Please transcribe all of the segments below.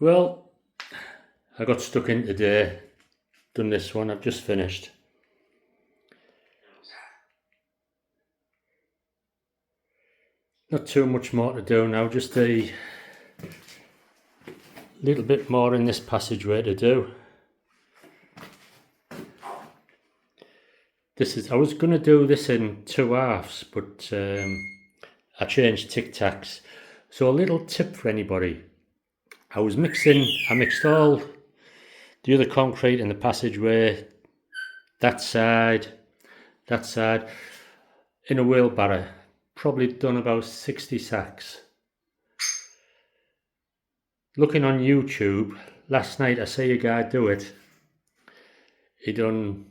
Well, I got stuck in today, done this one, I've just finished. Not too much more to do now, just a little bit more in this passageway to do. I was going to do this in 2 halves, but I changed Tic Tacs. So a little tip for anybody. I mixed all the other concrete in the passageway, that side, in a wheelbarrow. Probably done about 60 sacks. Looking on YouTube, last night I saw a guy do it. He done,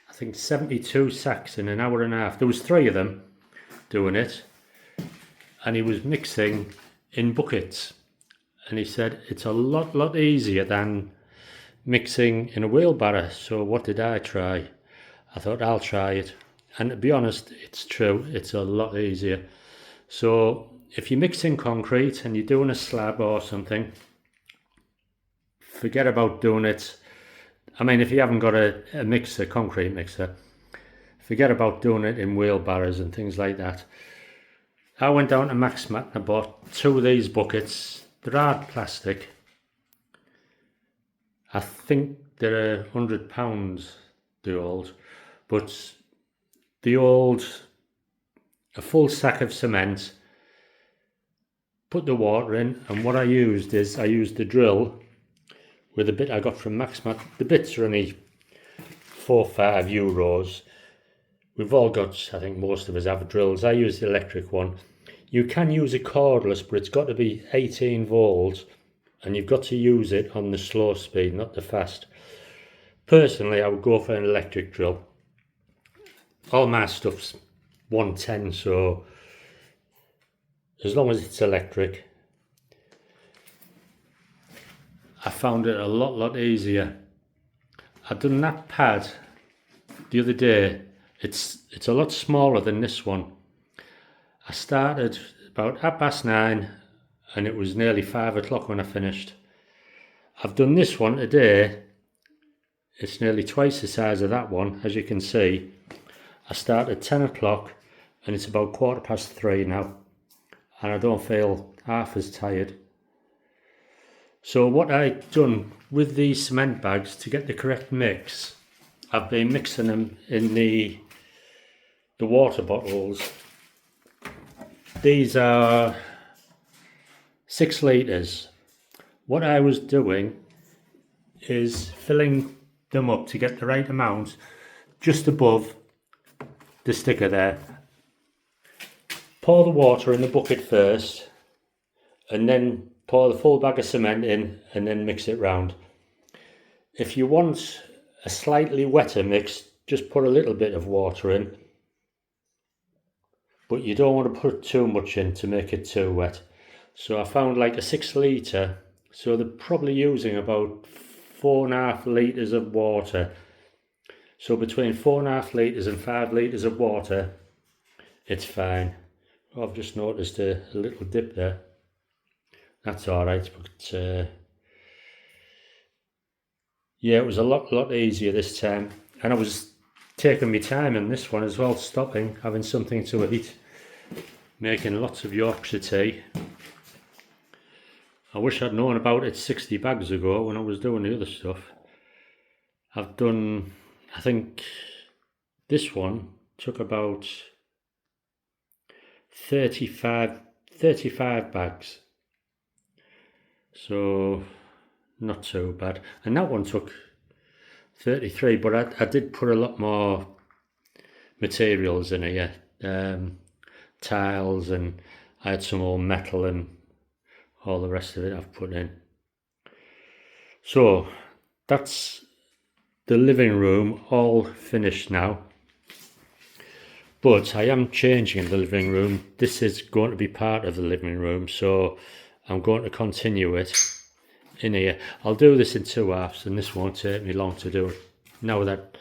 I think, 72 sacks in an hour and a half. There was 3 of them doing it, and he was mixing in buckets. And he said it's a lot easier than mixing in a wheelbarrow. So what did I try? I thought I'll try it. And to be honest, it's true, it's a lot easier. So if you're mixing concrete and you're doing a slab or something, forget about doing it. I mean, if you haven't got a concrete mixer, forget about doing it in wheelbarrows and things like that. I went down to Maxmat and I bought 2 of these buckets. They're hard plastic. I think they're £100, the old, but a full sack of cement, put the water in, and what I used the drill with a bit I got from Maxmat. The bits are only €4-5. We've all got, I think most of us have drills. I use the electric one. You can use a cordless, but it's got to be 18 volts, and you've got to use it on the slow speed, not the fast. Personally, I would go for an electric drill. All my stuff's 110, so as long as it's electric, I found it a lot easier. I done that pad the other day. It's a lot smaller than this one. I started about 9:30 and it was nearly 5 o'clock when I finished. I've done this one today. It's nearly twice the size of that one, as you can see. I started at 10 o'clock and it's about 3:15 now, and I don't feel half as tired. So what I've done with these cement bags to get the correct mix, I've been mixing them in the water bottles. These are 6 litres. What I was doing is filling them up to get the right amount just above the sticker there. Pour the water in the bucket first, and then pour the full bag of cement in, and then mix it round. If you want a slightly wetter mix, just put a little bit of water in, but you don't want to put too much in to make it too wet. So I found like a 6 litre, so they're probably using about 4.5 litres of water. So between 4.5 litres and 5 litres of water, it's fine. I've just noticed a little dip there. That's alright, but yeah, it was a lot easier this time. And I was taking my time in this one as well, stopping, having something to eat, making lots of Yorkshire tea. I wish I'd known about it 60 bags ago when I was doing the other stuff. I've done, I think this one took about 35 bags. So not too bad. And that one took 33, but I did put a lot more materials in here. Tiles, and I had some old metal and all the rest of it I've put in. So that's the living room all finished now. But I am changing the living room. This is going to be part of the living room, so I'm going to continue it in here. I'll do this in 2 halves, and this won't take me long to do it, now that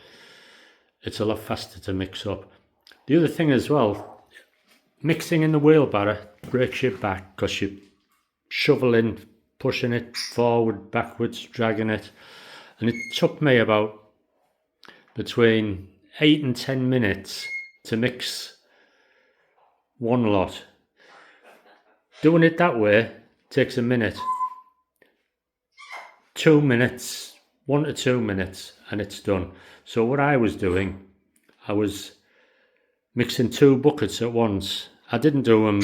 it's a lot faster to mix up. The other thing as well, mixing in the wheelbarrow breaks your back because you shovel in pushing it forward, backwards, dragging it. And it took me about between 8 and 10 minutes to mix one lot. Doing it that way takes a minute. 2 minutes, 1 to 2 minutes, and it's done. So what I was doing, I was mixing 2 buckets at once. I didn't do them,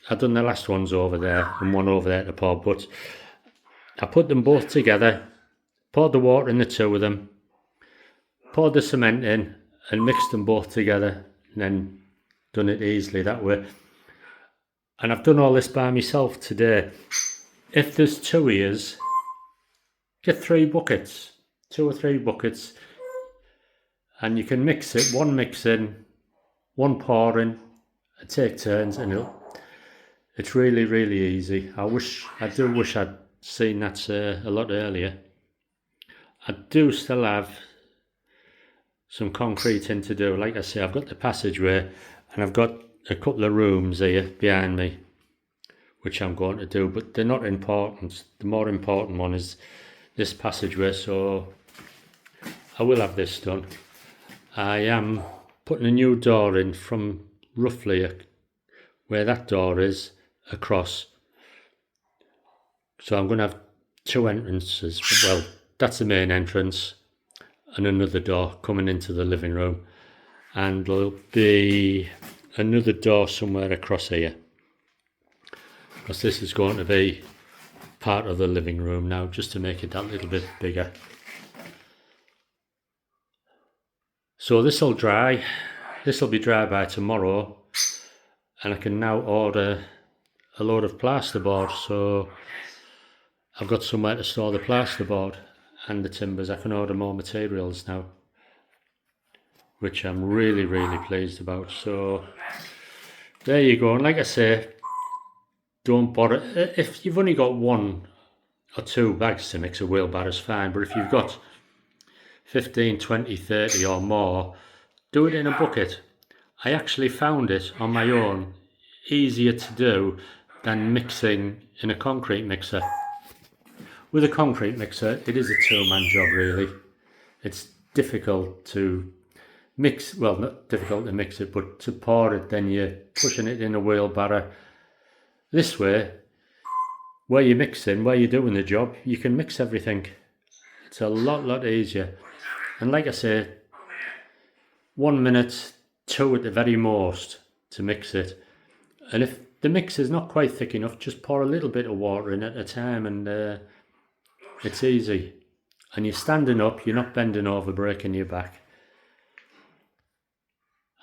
I done the last ones over there and one over there to pour, but I put them both together, poured the water in the 2 of them, poured the cement in and mixed them both together, and then done it easily that way. And I've done all this by myself today. If there's 2 of yous, get 3 buckets, 2 or 3 buckets, and you can mix it, one mixing, one pouring, and take turns, and it's really, really easy. I do wish I'd seen that a lot earlier. I do still have some concrete in to do. Like I say, I've got the passageway, and I've got a couple of rooms here behind me, which I'm going to do, but they're not important. The more important one is this passageway, so I will have this done. I am putting a new door in from roughly where that door is across. So I'm going to have 2 entrances. Well, that's the main entrance and another door coming into the living room. And there'll be another door somewhere across here, because this is going to be part of the living room now, just to make it that little bit bigger. So this will dry. This will be dry by tomorrow, and I can now order a load of plasterboard. So I've got somewhere to store the plasterboard and the timbers. I can order more materials now, which I'm really, really pleased about. So there you go. And like I say, don't bother. If you've only got 1 or 2 bags to mix, a wheelbarrow's fine. But if you've got 15, 20, 30 or more, do it in a bucket. I actually found it on my own easier to do than mixing in a concrete mixer. With a concrete mixer, it is a 2-man job really. It's difficult to mix, well, not difficult to mix it, but to pour it, then you're pushing it in a wheelbarrow. This way, where you're mixing, where you're doing the job, you can mix everything. It's a lot easier. And like I say, 1 minute, 2 at the very most to mix it. And if the mix is not quite thick enough, just pour a little bit of water in at a time, and it's easy. And you're standing up, you're not bending over, breaking your back.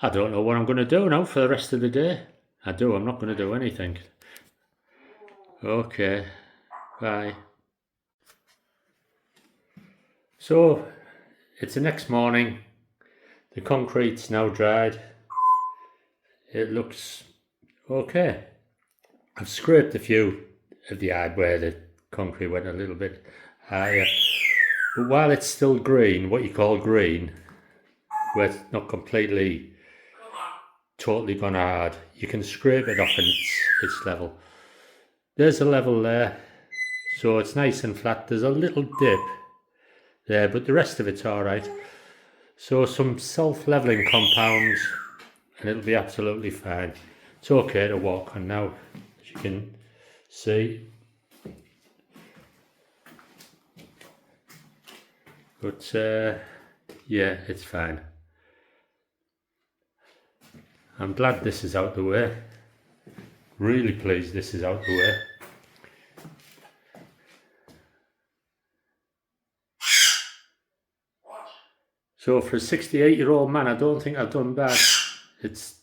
I don't know what I'm going to do now for the rest of the day. I'm not going to do anything. Okay, bye. So, it's the next morning. The concrete's now dried. It looks okay. I've scraped a few of the eye where the concrete went a little bit higher. But while it's still green, what you call green, where it's not completely, totally gone hard, you can scrape it off and it's level. There's a level there, so it's nice and flat. There's a little dip there, but the rest of it's alright. So some self-leveling compounds, and it'll be absolutely fine. It's okay to walk on now, as you can see. But yeah, it's fine. I'm glad this is out the way. Really pleased this is out the way. So for a 68-year-old man, I don't think I've done bad. It's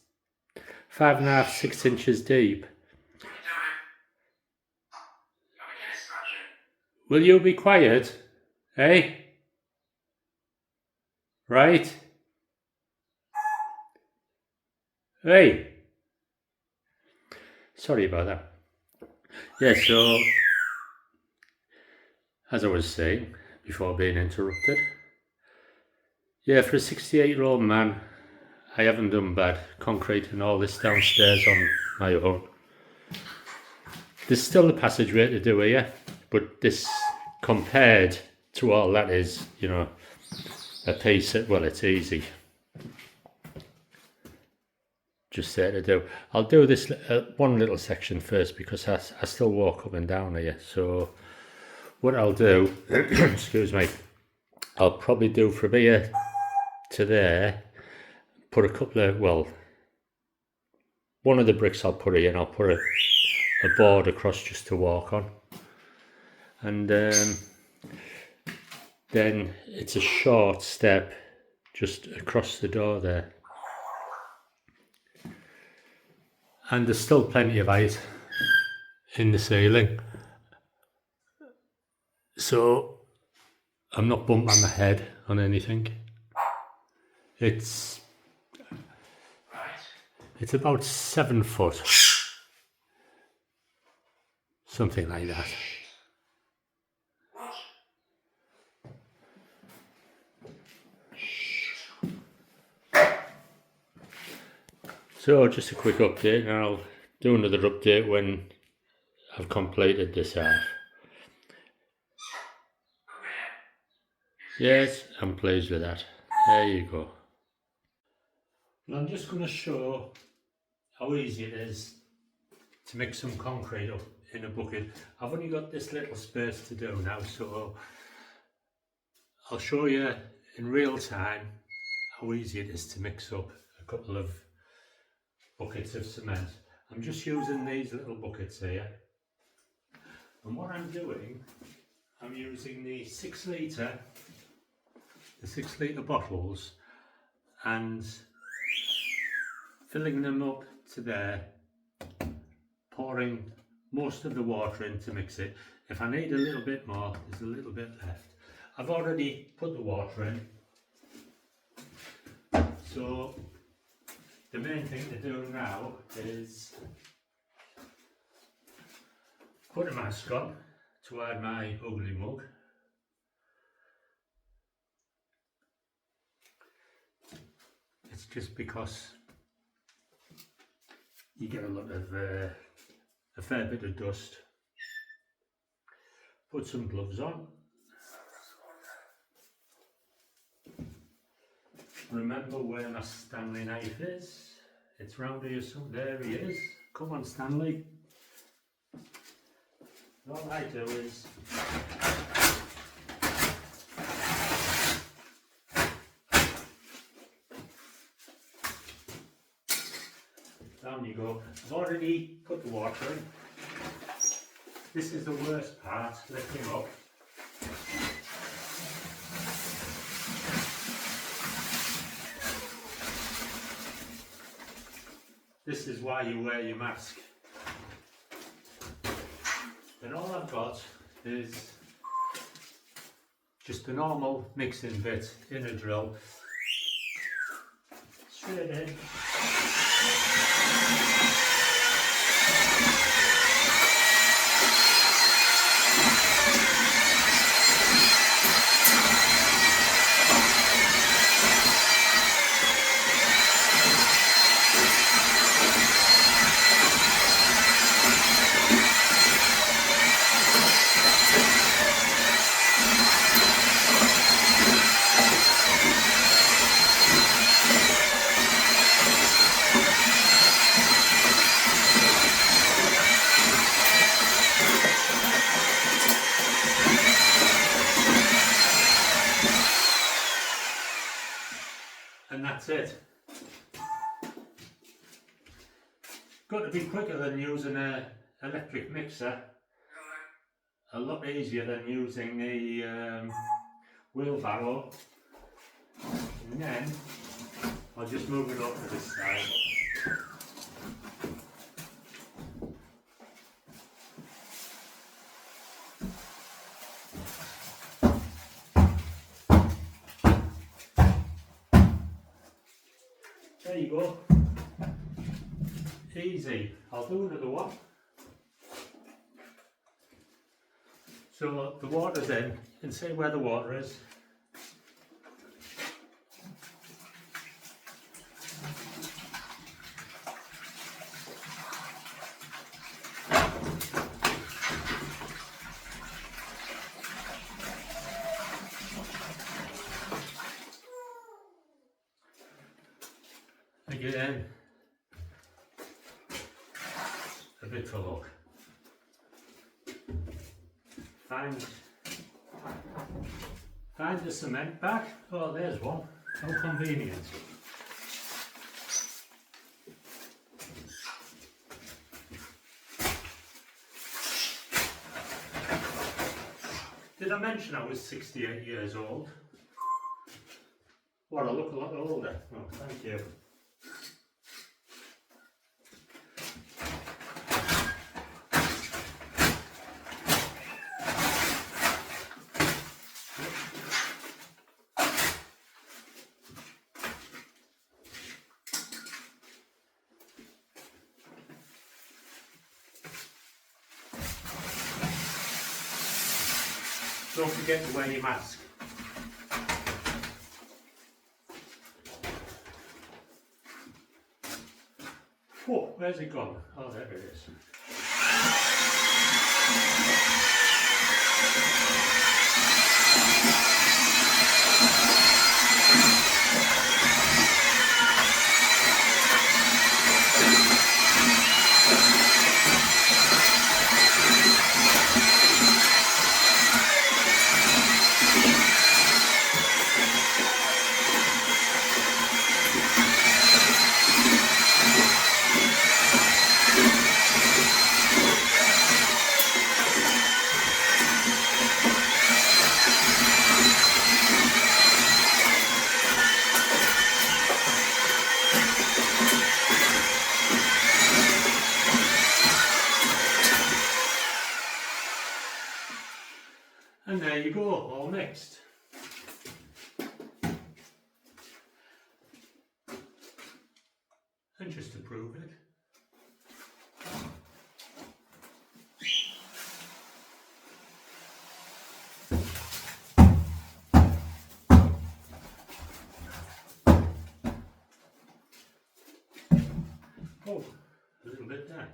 5.5, 6 inches deep. Will you be quiet? Eh? Right? Hey! Sorry about that. Yeah, so, as I was saying, before being interrupted, yeah, for a 68-year-old man, I haven't done bad. Concrete and all this downstairs on my own. There's still a passageway to do here, But this, compared to all that, is, you know, a piece that, well, it's easy. Just there to do. I'll do this one little section first because I still walk up and down here. So what I'll do, excuse me, I'll probably do from here to there, put a couple of, well, one of the bricks I'll put in, I'll put a board across just to walk on. And then it's a short step just across the door there. And there's still plenty of height in the ceiling, so I'm not bumping my head on anything. It's about 7 foot, something like that. So just a quick update, and I'll do another update when I've completed this half. Yes, I'm pleased with that. There you go. And I'm just going to show how easy it is to mix some concrete up in a bucket. I've only got this little space to do now, so I'll show you in real time how easy it is to mix up a couple of buckets of cement. I'm just using these little buckets here, and what I'm doing, I'm using the 6 litre bottles and filling them up to there, pouring most of the water in to mix it. If I need a little bit more, there's a little bit left. I've already put the water in, so the main thing to do now is put a mask on to hide my ugly mug. It's just because you get a lot of a fair bit of dust. Put some gloves on. Remember where my Stanley knife is. It's round here somewhere. There he is. Come on, Stanley. All I do is down you go. I've already put the water in. This is the worst part, lifting up. This is why you wear your mask. And all I've got is just a normal mixing bit in a drill. Straight in. And that's it. Got to be quicker than using an electric mixer. A lot easier than using the wheelbarrow. And then I'll just move it up to this side. There you go. Easy. I'll do another one. So the water's in. You can see where the water is. again, a bit for luck. Find the cement bag. Oh, there's one. How convenient. Did I mention I was 68 years old? Well, I look a lot older. Oh, thank you. Don't forget to wear your mask. Oh, where's it gone? Oh, there it is. And there you go, all mixed. And just to prove it, oh, a little bit there.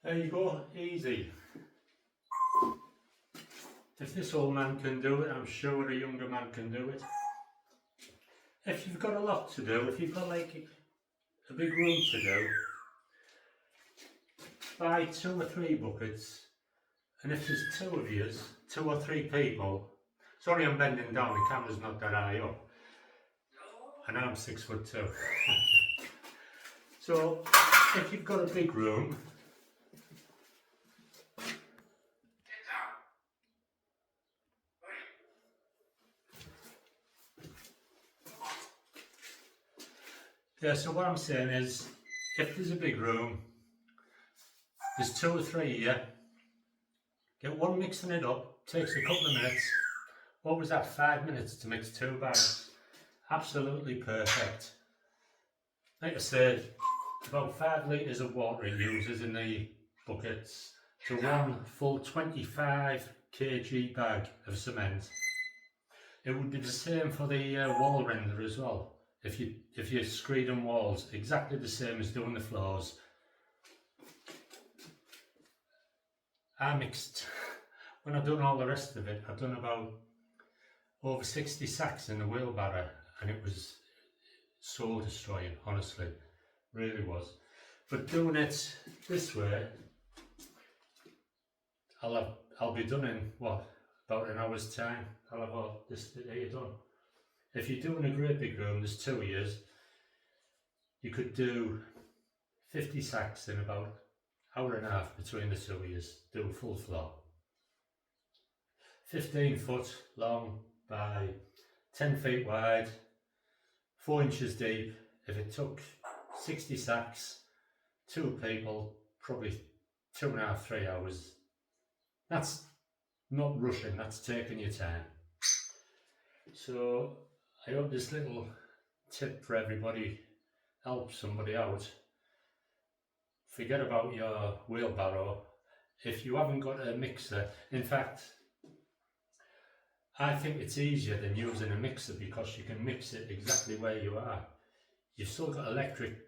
There you go, easy. If this old man can do it, I'm sure a younger man can do it. If you've got a lot to do, if you've got like a big room to do, buy 2 or 3 buckets, and if there's 2 of you, 2 or 3 people, sorry I'm bending down, the camera's not that high up, and I'm 6'2". So if you've got a big room, yeah, so what I'm saying is, if there's a big room, there's 2 or 3 here, get one mixing it up, takes a couple of minutes. What was that, 5 minutes to mix 2 bags? Absolutely perfect. Like I said, about 5 litres of water it uses in the buckets to one full 25 kg bag of cement. It would be the same for the wall render as well. If you're screeding walls, exactly the same as doing the floors. I mixed, when I've done all the rest of it, I've done about over 60 sacks in the wheelbarrow, and it was soul destroying, honestly, really was. But doing it this way, I'll be done in what, about an hour's time. I'll have all this here done. If you're doing a great big room, there's 2 years, you could do 50 sacks in about an hour and a half between the 2 years, do a full floor. 15 foot long by 10 feet wide, 4 inches deep. If it took 60 sacks, 2 people, probably 2.5–3 hours. That's not rushing, that's taking your time. So I hope this little tip for everybody helps somebody out. Forget about your wheelbarrow. If you haven't got a mixer, in fact, I think it's easier than using a mixer because you can mix it exactly where you are. You've still got electric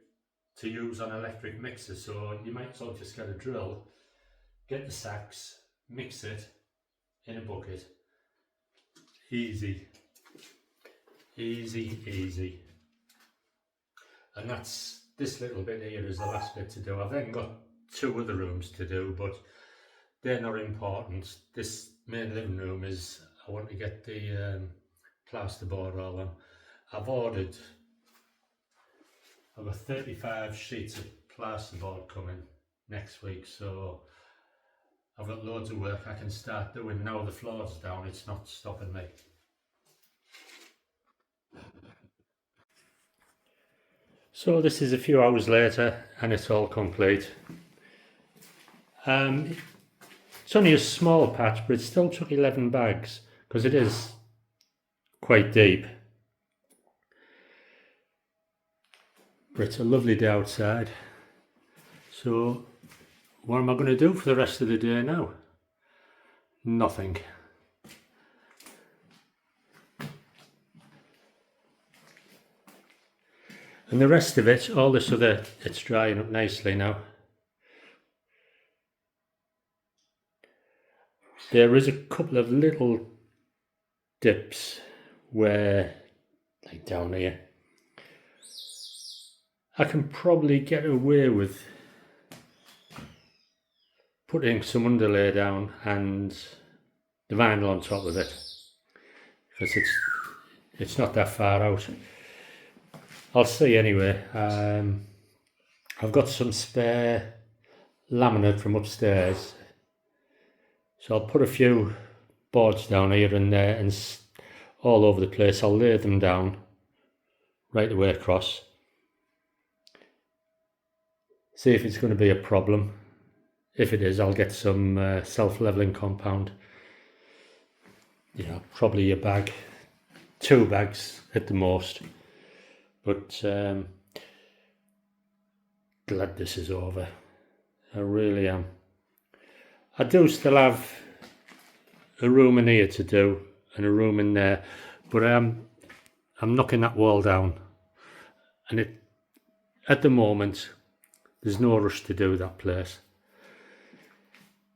to use on electric mixers, so you might as well just get a drill, get the sacks, mix it in a bucket. Easy, easy, easy. And that's this little bit here is the last bit to do. I've then got 2 other rooms to do, but they're not important. This main living room is, I want to get the plasterboard all on. I've got 35 sheets of plasterboard coming next week, so I've got loads of work I can start doing. Now the floor's down, it's not stopping me. So this is a few hours later and it's all complete. It's only a small patch, but it still took 11 bags because it is quite deep. But it's a lovely day outside. So what am I going to do for the rest of the day now? Nothing. And the rest of it, all this other, it's drying up nicely now. There is a couple of little dips where, like down here, I can probably get away with putting some underlay down and the vinyl on top of it, because it's not that far out. I'll see anyway. I've got some spare laminate from upstairs, so I'll put a few boards down here and there and all over the place. I'll lay them down right the way across. See if it's going to be a problem. If it is, I'll get some self-leveling compound. Yeah, probably a bag, 2 bags at the most. But glad this is over. I really am. I do still have a room in here to do and a room in there, but I'm knocking that wall down, and at the moment there's no rush to do that place.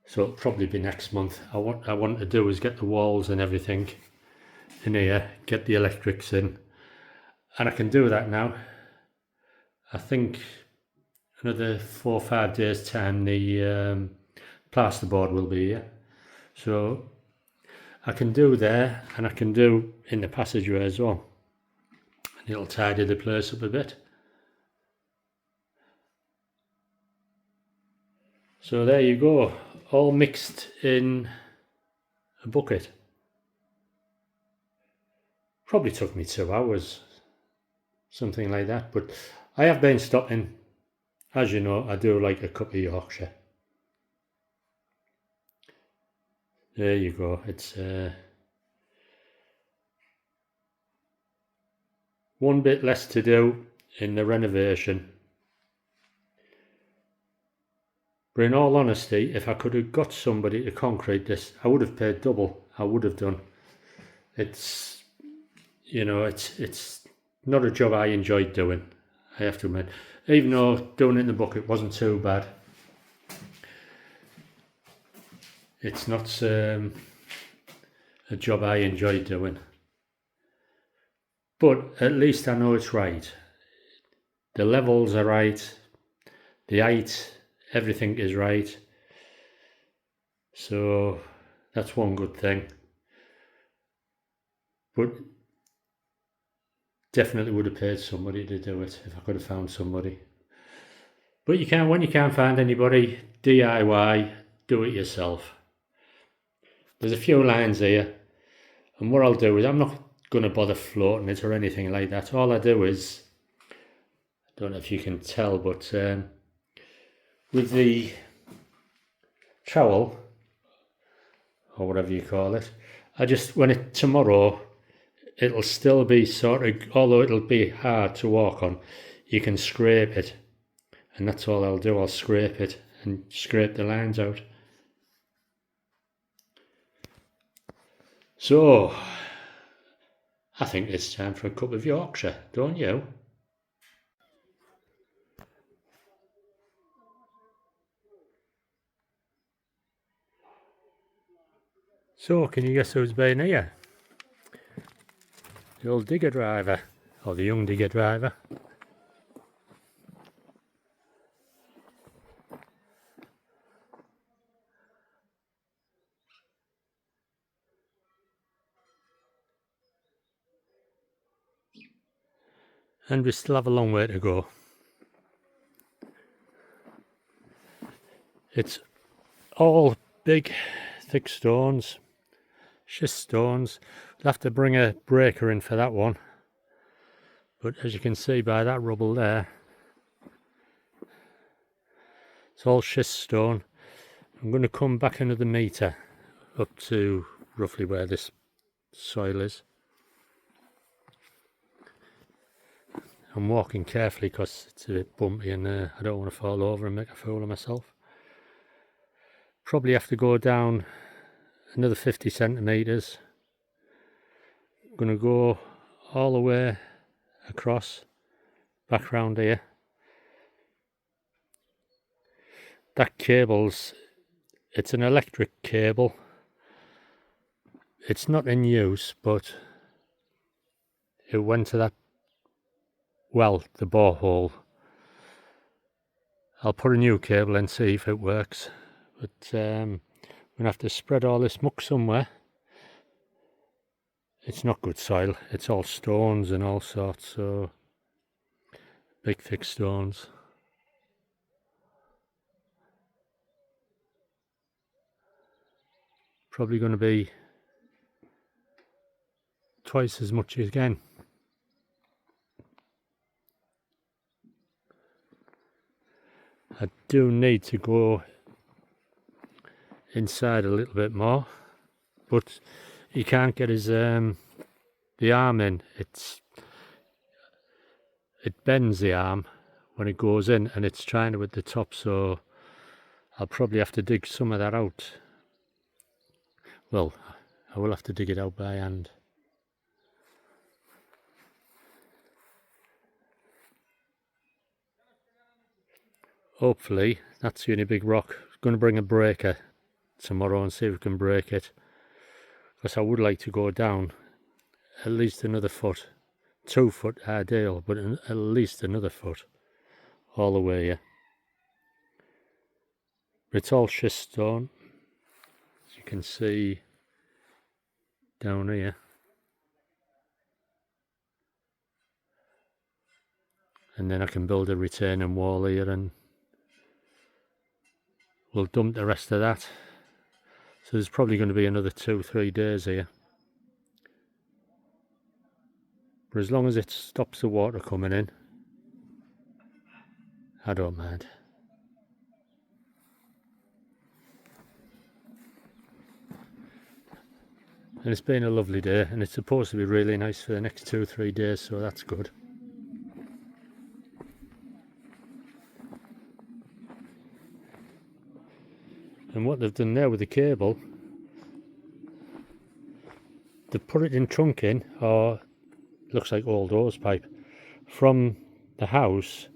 So it'll probably be next month. What I want to do is get the walls and everything in here, get the electrics in, and I can do that now. I think another 4 or 5 days time the plasterboard will be here, so I can do there and I can do in the passageway as well, and it'll tidy the place up a bit. So there you go, all mixed in a bucket. Probably took me 2 hours, something like that, but I have been stopping. As you know, I do like a cup of Yorkshire. There you go, it's one bit less to do in the renovation. But in all honesty, if I could have got somebody to concrete this, I would have paid double. I would have done. It's, you know, it's not a job I enjoyed doing, I have to admit. Even though doing it in the bucket wasn't too bad. It's not a job I enjoyed doing. But at least I know it's right. The levels are right. The height, everything is right. So that's one good thing. But definitely would have paid somebody to do it if I could have found somebody. But when you can't find anybody, DIY, do it yourself. There's a few lines here, and what I'll do is I'm not going to bother floating it or anything like that. All I do is, I don't know if you can tell, but with the trowel or whatever you call it. When tomorrow, it'll still be sort of, although it'll be hard to walk on, you can scrape it. And that's all I'll do, I'll scrape it and scrape the lines out. So, I think it's time for a cup of Yorkshire, don't you? So, can you guess who's been here? The old digger driver, or the young digger driver. And we still have a long way to go. It's all big, thick stones, schist stones. We'll have to bring a breaker in for that one. But as you can see by that rubble there, it's all schist stone. I'm going to come back another metre up to roughly where this soil is. I'm walking carefully because it's a bit bumpy and I don't want to fall over and make a fool of myself. Probably have to go down another 50 centimetres. I'm going to go all the way across, back round here. That cable's, it's an electric cable. It's not in use, but it went to that, well, the borehole. I'll put a new cable and see if it works. But I'm going to have to spread all this muck somewhere. It's not good soil, it's all stones and all sorts, so big thick stones. Probably going to be twice as much again. I do need to go inside a little bit more, but he can't get his the arm in. It bends the arm when it goes in, and it's trying to at the top, so I'll probably have to dig some of that out. Well, I will have to dig it out by hand. Hopefully, that's the only big rock. I'm going to bring a breaker tomorrow and see if we can break it, because I would like to go down at least another foot. 2 foot ideal, but at least another foot all the way here. It's all schist stone, as you can see down here. And then I can build a retaining wall here and we'll dump the rest of that. So there's probably going to be another 2-3 days here. But as long as it stops the water coming in, I don't mind. And it's been a lovely day, and it's supposed to be really nice for the next 2-3 days, so that's good. And what they've done there with the cable, they put it in trunking, or looks like old hose pipe, from the house,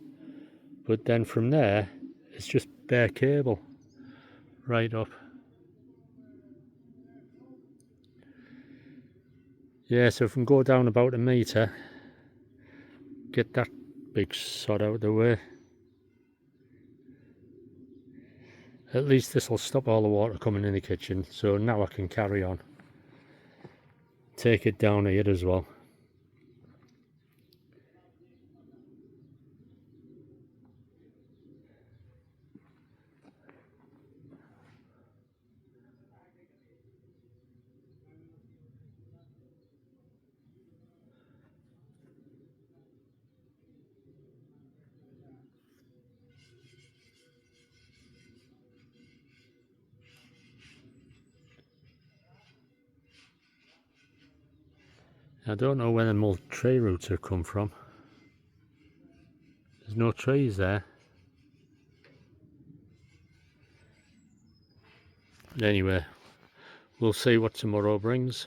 but then from there it's just bare cable right up. Yeah, so if we can go down about a metre, get that big sod out of the way. At least this will stop all the water coming in the kitchen, so now I can carry on. Take it down here as well. I don't know where the tree roots have come from. There's no trees there. But anyway, we'll see what tomorrow brings.